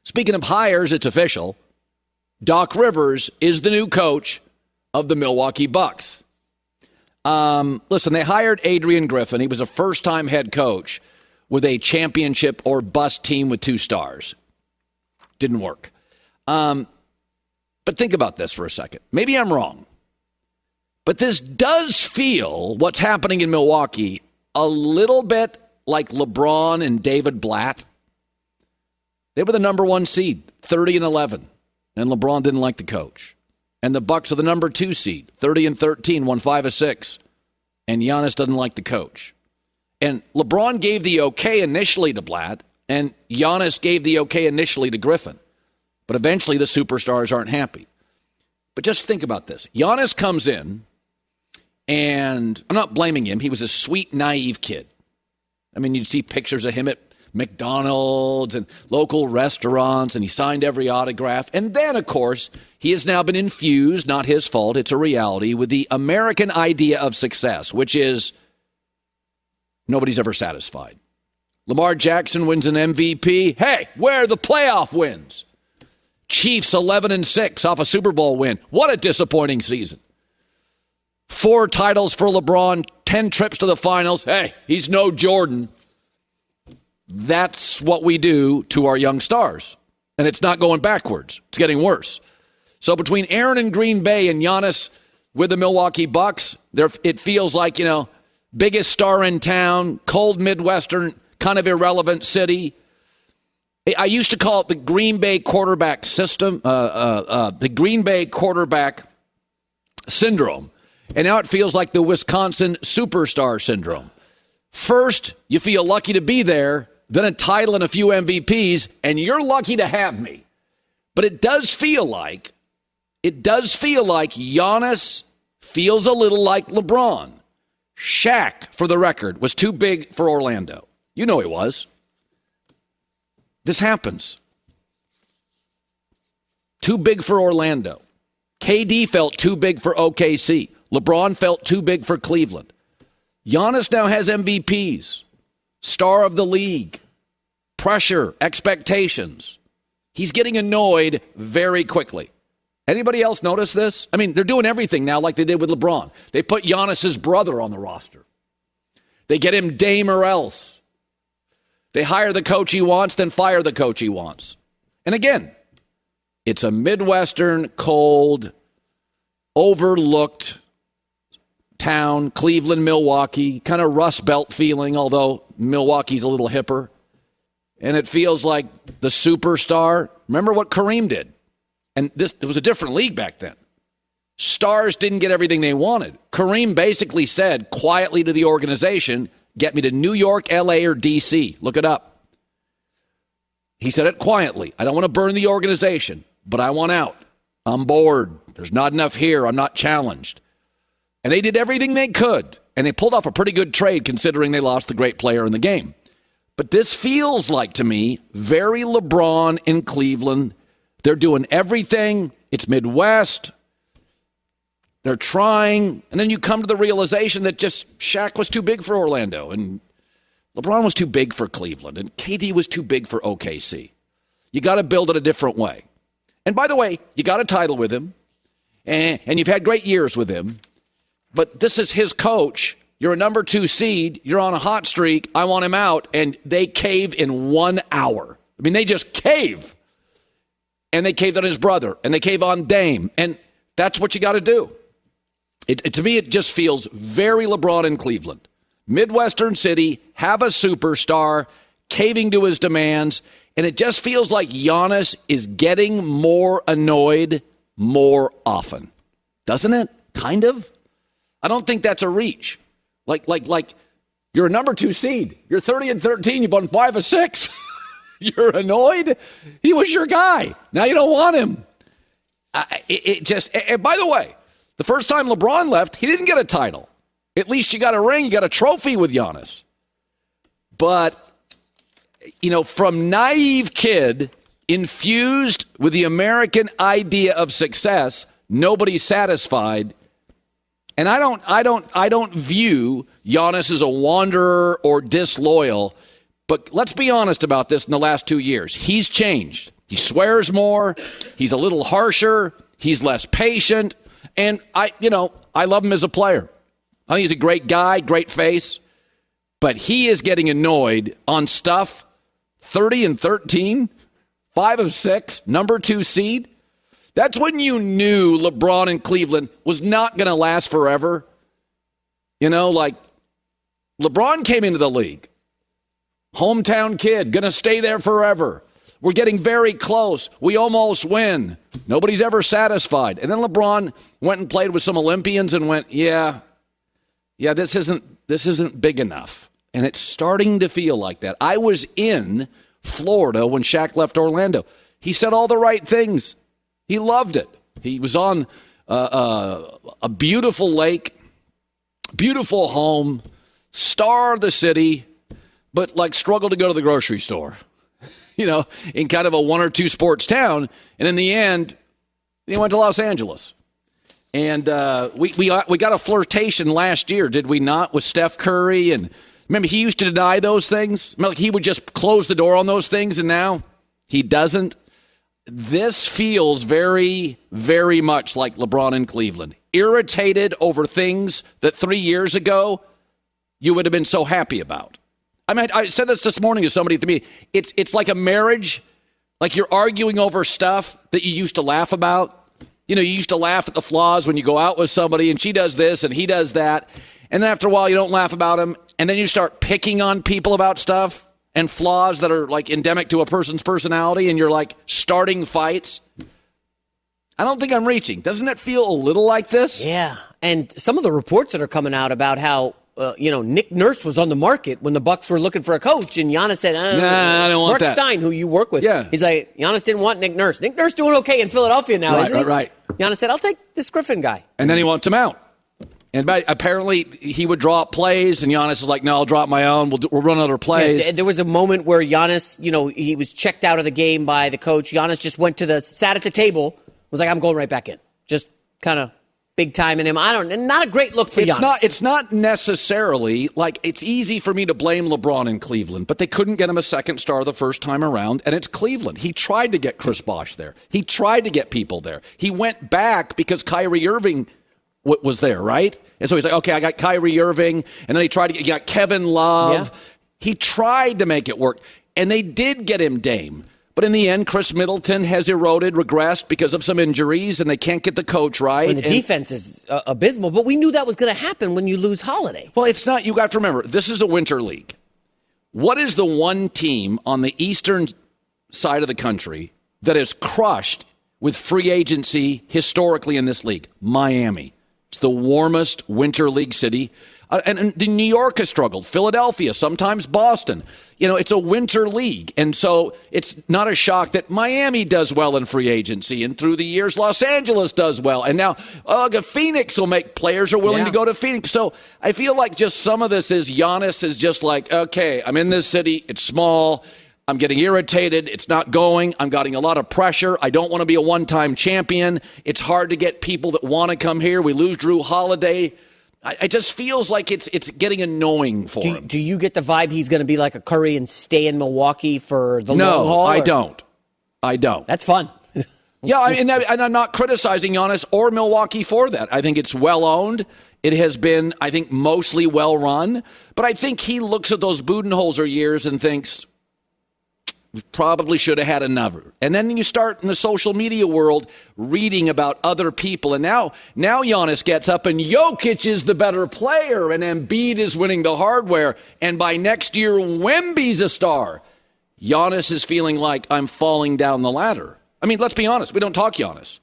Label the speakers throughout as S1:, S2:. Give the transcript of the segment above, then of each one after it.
S1: Speaking of hires, it's official. Doc Rivers is the new coach of the Milwaukee Bucks. Listen, they hired Adrian Griffin. He was a first-time head coach with a championship or bust team with 2 stars. Didn't work. But think about this for a second. Maybe I'm wrong. But this does feel, what's happening in Milwaukee, a little bit like LeBron and David Blatt. They were the number 1 seed, 30-11, and LeBron didn't like the coach. And the Bucks are the number 2 seed, 30-13, won 5 of 6. And Giannis doesn't like the coach. And LeBron gave the okay initially to Blatt, and Giannis gave the okay initially to Griffin. But eventually the superstars aren't happy. But just think about this. Giannis comes in, and I'm not blaming him. He was a sweet, naive kid. I mean, you'd see pictures of him at McDonald's and local restaurants, and he signed every autograph. And then, of course, he has now been infused, not his fault, it's a reality, with the American idea of success, which is nobody's ever satisfied. Lamar Jackson wins an MVP. Hey, where are the playoff wins? Chiefs 11-6 off a Super Bowl win. What a disappointing season. 4 titles for LeBron, 10 trips to the finals. Hey, he's no Jordan. That's what we do to our young stars. And it's not going backwards. It's getting worse. So between Aaron in Green Bay and Giannis with the Milwaukee Bucks, it feels like, biggest star in town, cold Midwestern, kind of irrelevant city. I used to call it the Green Bay quarterback system, the Green Bay quarterback syndrome. And now it feels like the Wisconsin superstar syndrome. First, you feel lucky to be there, then a title and a few MVPs, and you're lucky to have me. But it does feel like Giannis feels a little like LeBron. Shaq, for the record, was too big for Orlando. You know he was. This happens. Too big for Orlando. KD felt too big for OKC. LeBron felt too big for Cleveland. Giannis now has MVPs, star of the league, pressure, expectations. He's getting annoyed very quickly. Anybody else notice this? I mean, they're doing everything now like they did with LeBron. They put Giannis's brother on the roster. They get him Dame or else. They hire the coach he wants, then fire the coach he wants. And again, it's a Midwestern, cold, overlooked town, Cleveland, Milwaukee, kind of Rust Belt feeling, although Milwaukee's a little hipper. And it feels like the superstar. Remember what Kareem did? And it was a different league back then. Stars didn't get everything they wanted. Kareem basically said quietly to the organization, get me to New York, L.A., or D.C. Look it up. He said it quietly. I don't want to burn the organization, but I want out. I'm bored. There's not enough here. I'm not challenged. And they did everything they could. And they pulled off a pretty good trade considering they lost the great player in the game. But this feels like, to me, very LeBron in Cleveland. They're doing everything. It's Midwest. They're trying. And then you come to the realization that just Shaq was too big for Orlando. And LeBron was too big for Cleveland. And KD was too big for OKC. You got to build it a different way. And by the way, you got a title with him. And you've had great years with him. But this is his coach. You're a number 2 seed. You're on a hot streak. I want him out. And they cave in 1 hour. I mean, they just cave. And they caved on his brother. And they cave on Dame. And that's what you got to do. To me, it just feels very LeBron in Cleveland. Midwestern city, have a superstar, caving to his demands. And it just feels like Giannis is getting more annoyed more often. Doesn't it? Kind of. I don't think that's a reach. Like you're a number 2 seed. You're 30-13. You've won 5 of 6. You're annoyed? He was your guy. Now you don't want him. And by the way, the first time LeBron left, he didn't get a title. At least you got a ring. You got a trophy with Giannis. But, from naive kid infused with the American idea of success, nobody's satisfied. And I don't view Giannis as a wanderer or disloyal. But let's be honest about this in the last 2 years. He's changed. He swears more. He's a little harsher. He's less patient. And I love him as a player. I think he's a great guy, great face. But he is getting annoyed on stuff. 30-13, 5 of 6, number 2 seed. That's when you knew LeBron in Cleveland was not going to last forever. Like LeBron came into the league. Hometown kid, going to stay there forever. We're getting very close. We almost win. Nobody's ever satisfied. And then LeBron went and played with some Olympians and went, yeah, this isn't big enough. And it's starting to feel like that. I was in Florida when Shaq left Orlando. He said all the right things. He loved it. He was on a beautiful lake, beautiful home, star of the city, but struggled to go to the grocery store. In kind of a 1 or 2 sports town. And in the end, he went to Los Angeles. And we got a flirtation last year, did we not, with Steph Curry? And remember, he used to deny those things. He would just close the door on those things, and now he doesn't. This feels very, very much like LeBron in Cleveland. Irritated over things that 3 years ago you would have been so happy about. I said this morning to somebody to me. It's like a marriage, like you're arguing over stuff that you used to laugh about. You used to laugh at the flaws when you go out with somebody and she does this and he does that. And then after a while, you don't laugh about them. And then you start picking on people about stuff and flaws that are endemic to a person's personality. And you're starting fights. I don't think I'm reaching. Doesn't it feel a little like this?
S2: Yeah. And some of the reports that are coming out about how, Nick Nurse was on the market when the Bucks were looking for a coach, and Giannis said,
S1: "Nah, I don't want
S2: Mark
S1: that."
S2: Stein, who you work with,
S1: yeah.
S2: He's like, Giannis didn't want Nick Nurse. Nick Nurse doing okay in Philadelphia now, isn't he?
S1: Right.
S2: Giannis said, "I'll take this Griffin guy,"
S1: and then he wants him out. And apparently he would draw up plays, and Giannis is like, "No, I'll drop my own. We'll run other plays."
S2: Yeah, there was a moment where Giannis, he was checked out of the game by the coach. Giannis just sat at the table, was like, "I'm going right back in." Just kind of big time in him. Not a great look for Giannis.
S1: It's not necessarily it's easy for me to blame LeBron in Cleveland, but they couldn't get him a second star the first time around, and it's Cleveland. He tried to get Chris Bosh there. He tried to get people there. He went back because Kyrie Irving was there, right? And so he's like, okay, I got Kyrie Irving, and then he got Kevin Love. Yeah. He tried to make it work, and they did get him Dame. But in the end, Chris Middleton has regressed because of some injuries, and they can't get the coach right.
S2: The defense is abysmal, but we knew that was going to happen when you lose Holiday.
S1: Well, it's not. You got to remember, this is a winter league. What is the one team on the eastern side of the country that is crushed with free agency historically in this league? Miami. It's the warmest winter league city. And New York has struggled. Philadelphia, sometimes Boston. It's a winter league. And so it's not a shock that Miami does well in free agency. And through the years, Los Angeles does well. And now Phoenix will make players are willing to go to Phoenix. So I feel like just some of this is Giannis is just like, okay, I'm in this city. It's small. I'm getting irritated. It's not going. I'm getting a lot of pressure. I don't want to be a one-time champion. It's hard to get people that want to come here. We lose Drew Holiday. It just feels like it's getting annoying for him.
S2: Do you get the vibe he's going to be like a Curry and stay in Milwaukee for the long haul?
S1: No, I don't.
S2: That's fun.
S1: Yeah, and I'm not criticizing Giannis or Milwaukee for that. I think it's well-owned. It has been, I think, mostly well-run. But I think he looks at those Budenholzer years and thinks, we probably should have had another. And then you start in the social media world reading about other people. And now Giannis gets up and Jokic is the better player and Embiid is winning the hardware. And by next year, Wemby's a star. Giannis is feeling like I'm falling down the ladder. I mean, let's be honest. We don't talk Giannis.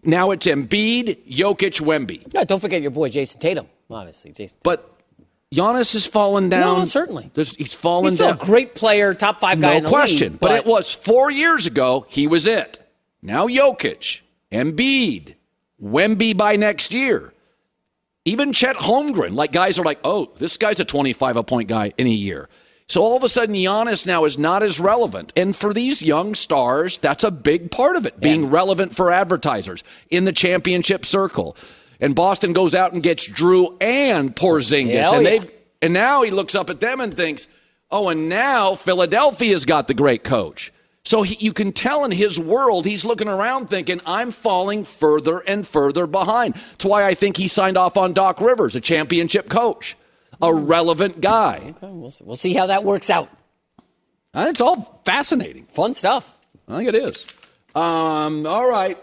S1: Now it's Embiid, Jokic, Wemby.
S2: No, don't forget your boy Jason Tatum, obviously.
S1: But Giannis has fallen down.
S2: No, certainly.
S1: He's fallen
S2: He's still
S1: down.
S2: A great player, top 5 guy in the league.
S1: No question. But it was 4 years ago, he was it. Now Jokic, Embiid, Wemby by next year. Even Chet Holmgren, guys are like, oh, this guy's a 25-point guy in a year. So all of a sudden, Giannis now is not as relevant. And for these young stars, that's a big part of it, being relevant for advertisers in the championship circle. And Boston goes out and gets Drew and Porzingis. And now he looks up at them and thinks, oh, and now Philadelphia's got the great coach. So you can tell in his world, he's looking around thinking, I'm falling further and further behind. That's why I think he signed off on Doc Rivers, a championship coach, a relevant guy.
S2: Okay, we'll see how that works out.
S1: It's all fascinating.
S2: Fun stuff.
S1: I think it is. All right.